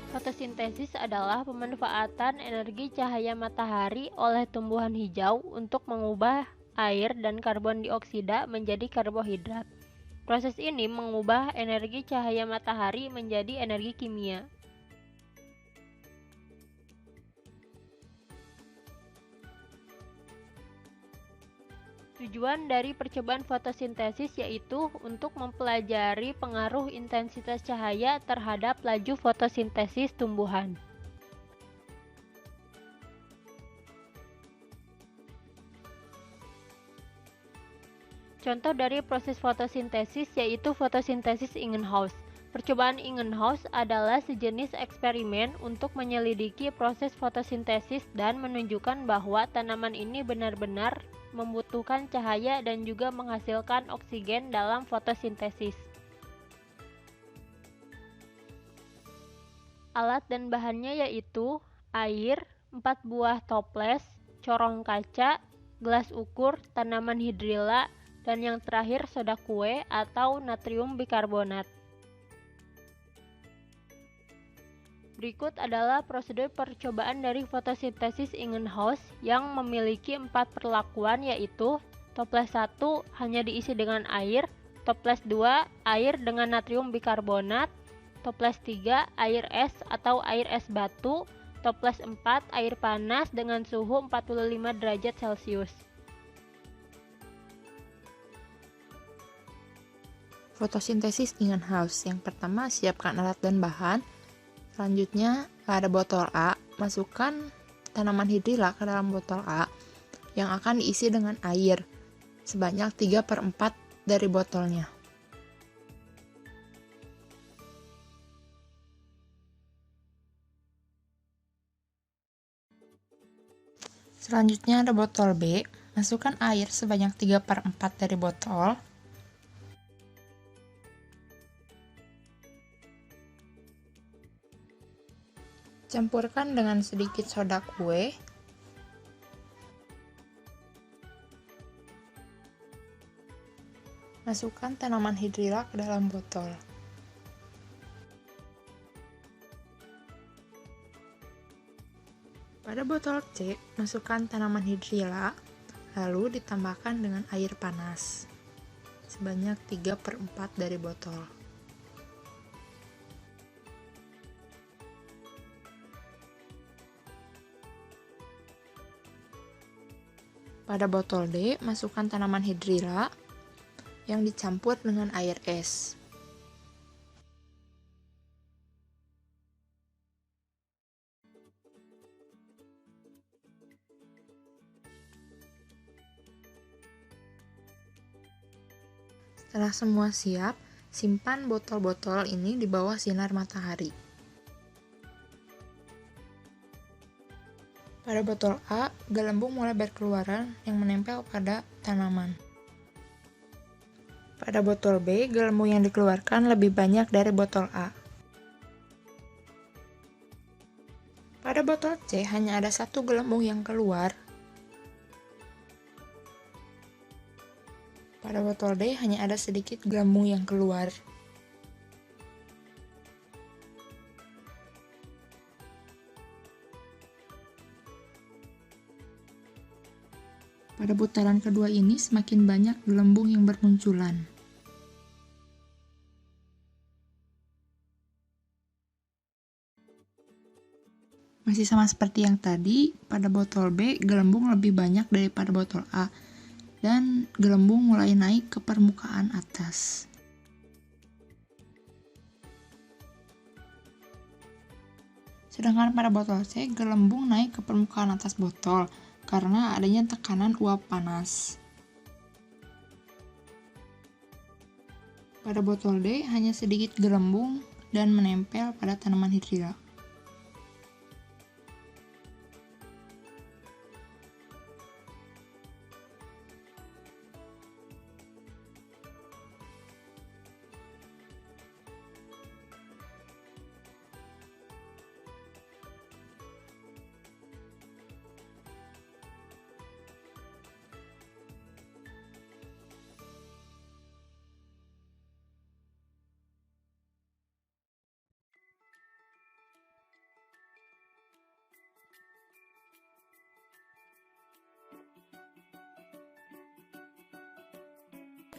Fotosintesis adalah pemanfaatan energi cahaya matahari oleh tumbuhan hijau untuk mengubah air dan karbon dioksida menjadi karbohidrat. Proses ini mengubah energi cahaya matahari menjadi energi kimia. Tujuan dari percobaan fotosintesis yaitu untuk mempelajari pengaruh intensitas cahaya terhadap laju fotosintesis tumbuhan. Contoh dari proses fotosintesis yaitu fotosintesis Ingenhousz. Percobaan Ingenhousz adalah sejenis eksperimen untuk menyelidiki proses fotosintesis dan menunjukkan bahwa tanaman ini benar-benar membutuhkan cahaya dan juga menghasilkan oksigen dalam fotosintesis. Alat dan bahannya yaitu air, 4 buah toples, corong kaca, gelas ukur, tanaman hidrilla, dan yang terakhir soda kue atau natrium bikarbonat. Berikut adalah prosedur percobaan dari fotosintesis Ingenhousz yang memiliki 4 perlakuan yaitu toples 1 hanya diisi dengan air, toples 2 air dengan natrium bikarbonat, toples 3 air es atau air es batu, toples 4 air panas dengan suhu 45 derajat Celcius. Fotosintesis Ingenhousz. Yang pertama, siapkan alat dan bahan. Selanjutnya, pada botol A, masukkan tanaman hidrilla ke dalam botol A yang akan diisi dengan air sebanyak 3/4 dari botolnya. Selanjutnya ada botol B, masukkan air sebanyak 3/4 dari botol. Campurkan dengan sedikit soda kue. Masukkan tanaman hidrilla ke dalam botol. Pada botol C, masukkan tanaman hidrilla, lalu ditambahkan dengan air panas sebanyak 3/4 dari botol. Pada botol D, masukkan tanaman hidrilla yang dicampur dengan air es. Setelah semua siap, simpan botol-botol ini di bawah sinar matahari. Pada botol A, gelembung mulai berkeluaran yang menempel pada tanaman. Pada botol B, gelembung yang dikeluarkan lebih banyak dari botol A. Pada botol C, hanya ada 1 gelembung yang keluar. Pada botol D, hanya ada sedikit gelembung yang keluar. Pada putaran kedua ini semakin banyak gelembung yang bermunculan. Masih sama seperti yang tadi, pada botol B gelembung lebih banyak daripada botol A, dan gelembung mulai naik ke permukaan atas. Sedangkan pada botol C, gelembung naik ke permukaan atas botol karena adanya tekanan uap panas. Pada botol D, hanya sedikit gelembung dan menempel pada tanaman hidrilla.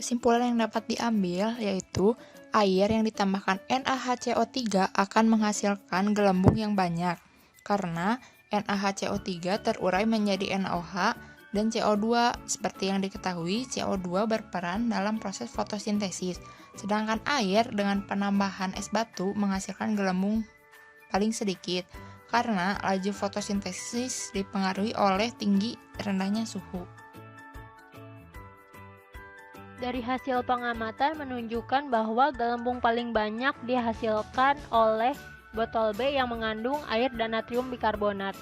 Kesimpulan yang dapat diambil yaitu air yang ditambahkan NaHCO3 akan menghasilkan gelembung yang banyak karena NaHCO3 terurai menjadi NaOH dan CO2. Seperti yang diketahui, CO2 berperan dalam proses fotosintesis, sedangkan air dengan penambahan es batu menghasilkan gelembung paling sedikit karena laju fotosintesis dipengaruhi oleh tinggi rendahnya suhu. Dari hasil pengamatan menunjukkan bahwa gelembung paling banyak dihasilkan oleh botol B yang mengandung air dan natrium bikarbonat.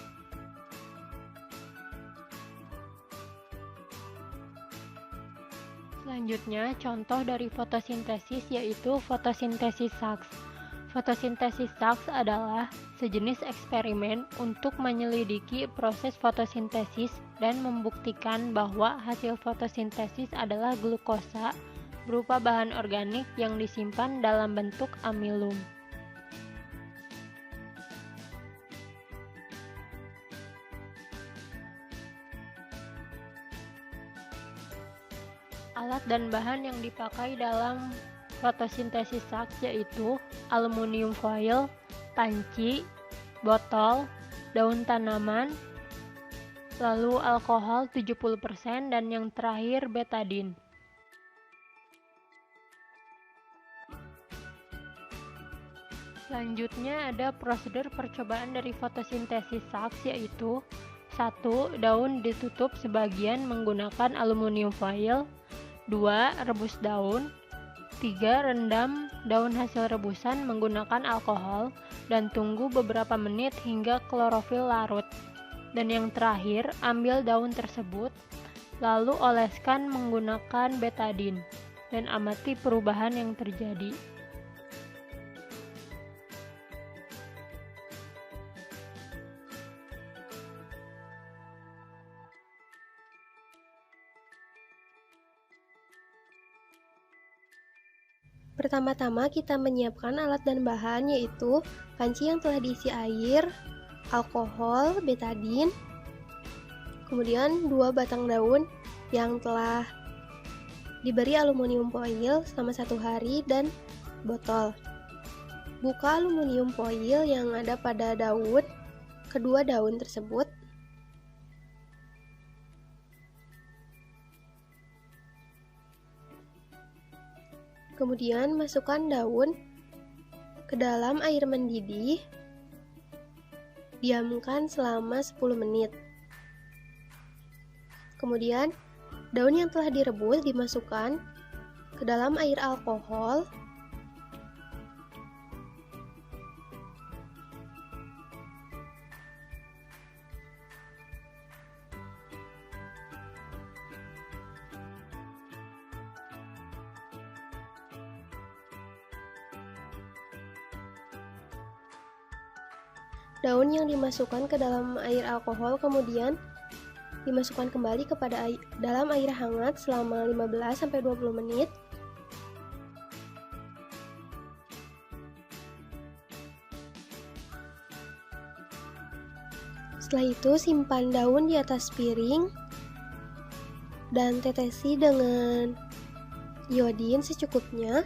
Selanjutnya, contoh dari fotosintesis yaitu fotosintesis Sachs. Fotosintesis Sachs adalah sejenis eksperimen untuk menyelidiki proses fotosintesis dan membuktikan bahwa hasil fotosintesis adalah glukosa berupa bahan organik yang disimpan dalam bentuk amilum. Alat dan bahan yang dipakai dalam fotosintesis Sachs yaitu aluminium foil, panci, botol, daun tanaman, lalu alkohol 70% dan yang terakhir betadin. Selanjutnya ada prosedur percobaan dari fotosintesis Sachs yaitu 1. Daun ditutup sebagian menggunakan aluminium foil. 2. Rebus daun. 3. Rendam daun hasil rebusan menggunakan alkohol dan tunggu beberapa menit hingga klorofil larut. Dan yang terakhir, ambil daun tersebut, lalu oleskan menggunakan betadin dan amati perubahan yang terjadi. Pertama-tama kita menyiapkan alat dan bahan yaitu panci yang telah diisi air, alkohol, betadin, kemudian 2 batang daun yang telah diberi aluminium foil selama 1 hari dan botol. Buka aluminium foil yang ada pada daun, kedua daun tersebut. Kemudian masukkan daun ke dalam air mendidih. Diamkan selama 10 menit. Kemudian daun yang telah direbus dimasukkan ke dalam air alkohol. Daun yang dimasukkan ke dalam air alkohol kemudian dimasukkan kembali kepada dalam air hangat selama 15-20 menit. Setelah itu simpan daun di atas piring dan tetesi dengan iodin secukupnya.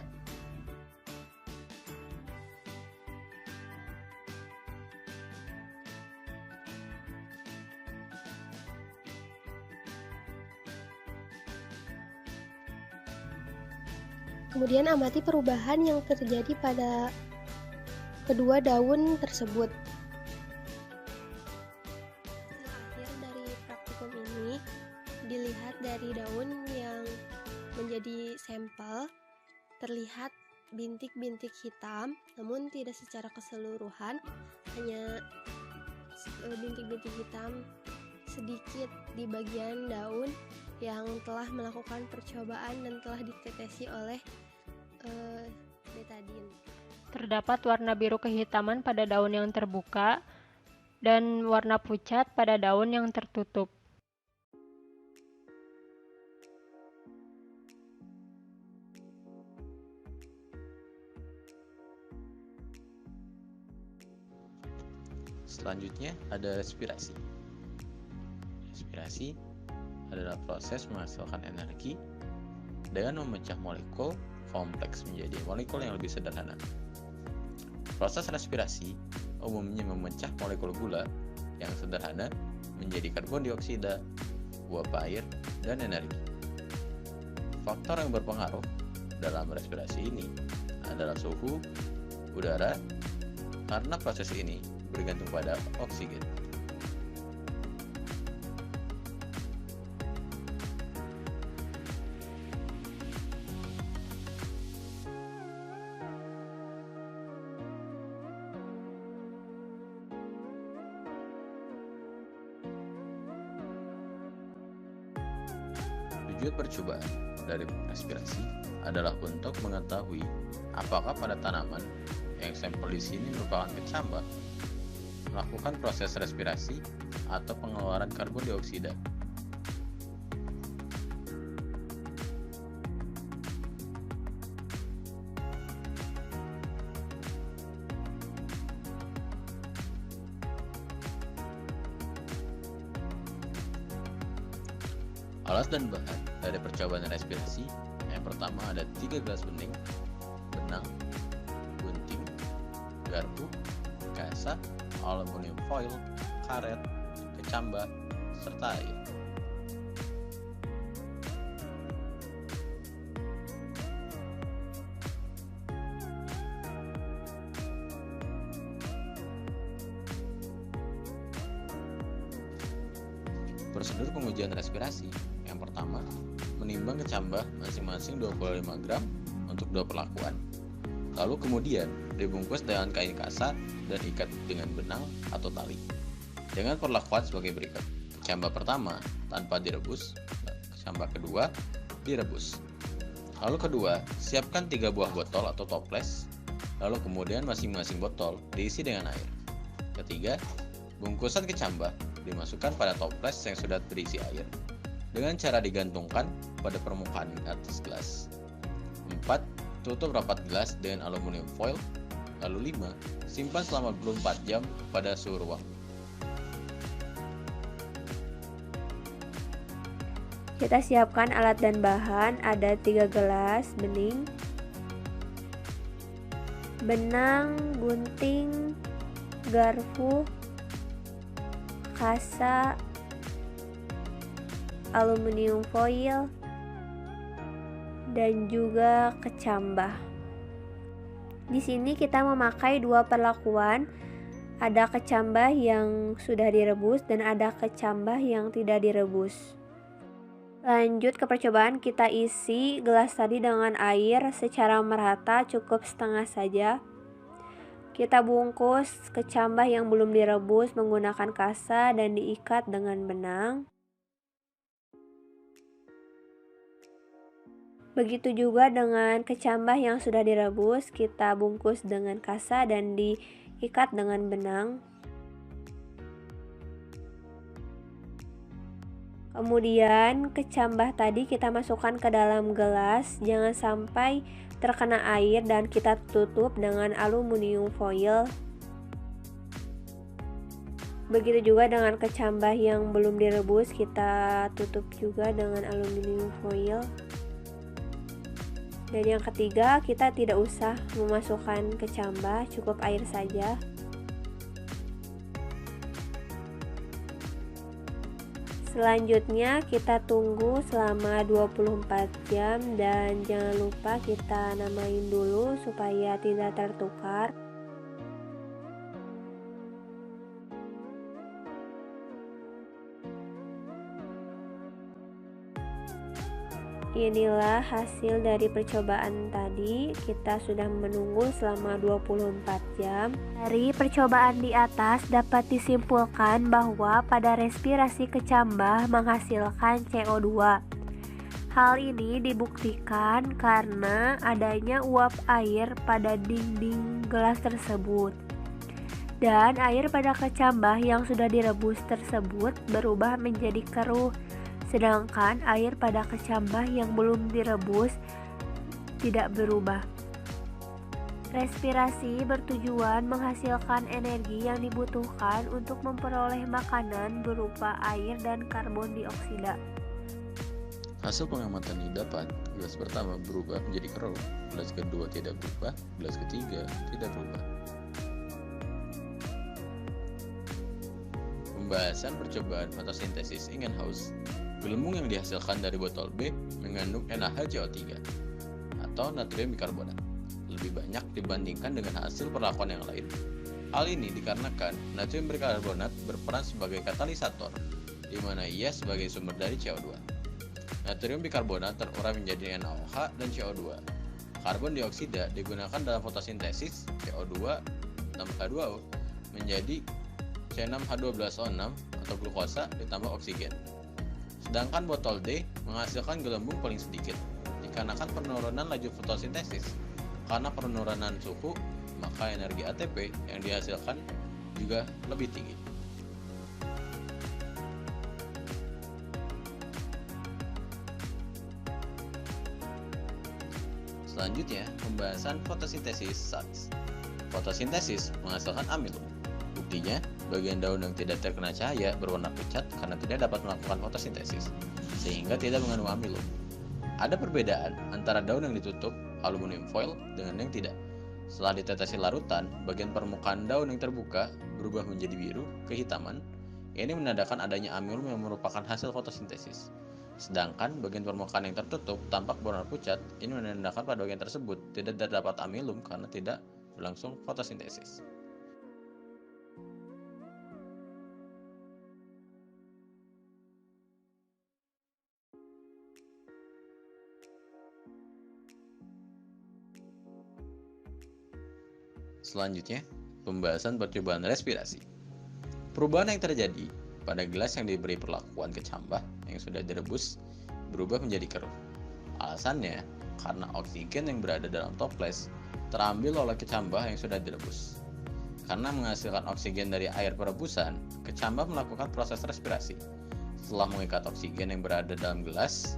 Kemudian amati perubahan yang terjadi pada kedua daun tersebut. Akhir dari praktikum ini dilihat dari daun yang menjadi sampel terlihat bintik-bintik hitam, namun tidak secara keseluruhan, hanya bintik-bintik hitam sedikit di bagian daun yang telah melakukan percobaan dan telah ditetesi oleh betadin. Terdapat warna biru kehitaman pada daun yang terbuka dan warna pucat pada daun yang tertutup. Selanjutnya ada respirasi. Respirasi adalah proses menghasilkan energi dengan memecah molekul kompleks menjadi molekul yang lebih sederhana. Proses respirasi umumnya memecah molekul gula yang sederhana menjadi karbon dioksida, uap air, dan energi. Faktor yang berpengaruh dalam respirasi ini adalah suhu udara, karena proses ini bergantung pada oksigen. Tujuan percobaan dari respirasi adalah untuk mengetahui apakah pada tanaman yang sampel di sini merupakan kecambah melakukan proses respirasi atau pengeluaran karbon dioksida. Alat dan bahan dari percobaan respirasi, yang pertama ada 3 gelas bening, benang, gunting, garpu, kasa, aluminium foil, karet, kecambah, serta air. Prosedur pengujian respirasi. Yang pertama, menimbang kecambah masing-masing 25 gram untuk 2 perlakuan. Lalu kemudian dibungkus dengan kain kasa dan ikat dengan benang atau tali. Dengan perlakuan sebagai berikut. Kecambah pertama tanpa direbus, kecambah kedua direbus. Lalu kedua, siapkan 3 buah botol atau toples. Lalu kemudian masing-masing botol diisi dengan air. Ketiga, bungkusan kecambah dimasukkan pada toples yang sudah terisi air dengan cara digantungkan pada permukaan atas gelas. 4. Tutup rapat gelas dengan aluminium foil. Lalu 5. Simpan selama 24 jam pada suhu ruang. Kita siapkan alat dan bahan, ada 3 gelas bening, benang, gunting, garpu, kasa, aluminium foil, dan juga kecambah. Di sini kita memakai 2 perlakuan, ada kecambah yang sudah direbus dan ada kecambah yang tidak direbus. Lanjut ke percobaan, kita isi gelas tadi dengan air secara merata, cukup setengah saja. Kita bungkus kecambah yang belum direbus menggunakan kasa dan diikat dengan benang. Begitu juga dengan kecambah yang sudah direbus, kita bungkus dengan kasa dan diikat dengan benang. Kemudian kecambah tadi kita masukkan ke dalam gelas, jangan sampai terkena air, dan kita tutup dengan aluminium foil. Begitu juga dengan kecambah yang belum direbus, kita tutup juga dengan aluminium foil. Dan yang ketiga, kita tidak usah memasukkan kecambah, cukup air saja. Selanjutnya kita tunggu selama 24 jam dan jangan lupa kita namain dulu supaya tidak tertukar. Inilah hasil dari percobaan tadi. Kita sudah menunggu selama 24 jam. Dari percobaan di atas dapat disimpulkan bahwa pada respirasi kecambah menghasilkan CO2. Hal ini dibuktikan karena adanya uap air pada dinding gelas tersebut. Dan air pada kecambah yang sudah direbus tersebut berubah menjadi keruh. Sedangkan air pada kecambah yang belum direbus tidak berubah. Respirasi bertujuan menghasilkan energi yang dibutuhkan untuk memperoleh makanan berupa air dan karbon dioksida. Hasil pengamatan didapat gelas pertama berubah menjadi keruh, gelas kedua tidak berubah, gelas ketiga tidak berubah. Pembahasan percobaan fotosintesis Ingenhousz. Gelembung yang dihasilkan dari botol B mengandung NaHCO3 atau natrium bikarbonat lebih banyak dibandingkan dengan hasil perlakuan yang lain. Hal ini dikarenakan natrium bikarbonat berperan sebagai katalisator, di mana ia sebagai sumber dari CO2. Natrium bikarbonat terurai menjadi NaOH dan CO2. Karbon dioksida digunakan dalam fotosintesis CO2 tambah H2O menjadi C6H12O6 atau glukosa ditambah oksigen. Sedangkan botol D menghasilkan gelembung paling sedikit dikarenakan penurunan laju fotosintesis. Karena penurunan suhu, maka energi ATP yang dihasilkan juga lebih tinggi. Selanjutnya, pembahasan fotosintesis SARS. Fotosintesis menghasilkan amilum. Buktinya, bagian daun yang tidak terkena cahaya berwarna pucat karena tidak dapat melakukan fotosintesis, sehingga tidak mengandung amilum. Ada perbedaan antara daun yang ditutup aluminium foil dengan yang tidak. Setelah ditetesi larutan, bagian permukaan daun yang terbuka berubah menjadi biru kehitaman. Ini menandakan adanya amilum yang merupakan hasil fotosintesis. Sedangkan bagian permukaan yang tertutup tampak berwarna pucat. Ini menandakan pada bagian tersebut tidak terdapat amilum karena tidak berlangsung fotosintesis. Selanjutnya, pembahasan percobaan respirasi. Perubahan yang terjadi pada gelas yang diberi perlakuan kecambah yang sudah direbus berubah menjadi keruh. Alasannya, karena oksigen yang berada dalam toples terambil oleh kecambah yang sudah direbus. Karena menghasilkan oksigen dari air perebusan, kecambah melakukan proses respirasi. Setelah mengikat oksigen yang berada dalam gelas,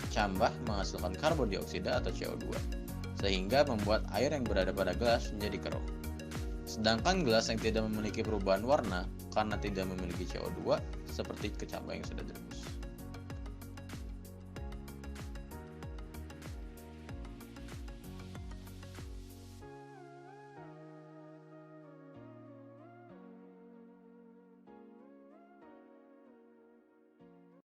kecambah menghasilkan karbon dioksida atau CO2, sehingga membuat air yang berada pada gelas menjadi keruh. Sedangkan gelas yang tidak memiliki perubahan warna karena tidak memiliki CO2 seperti kecambah yang sudah direbus.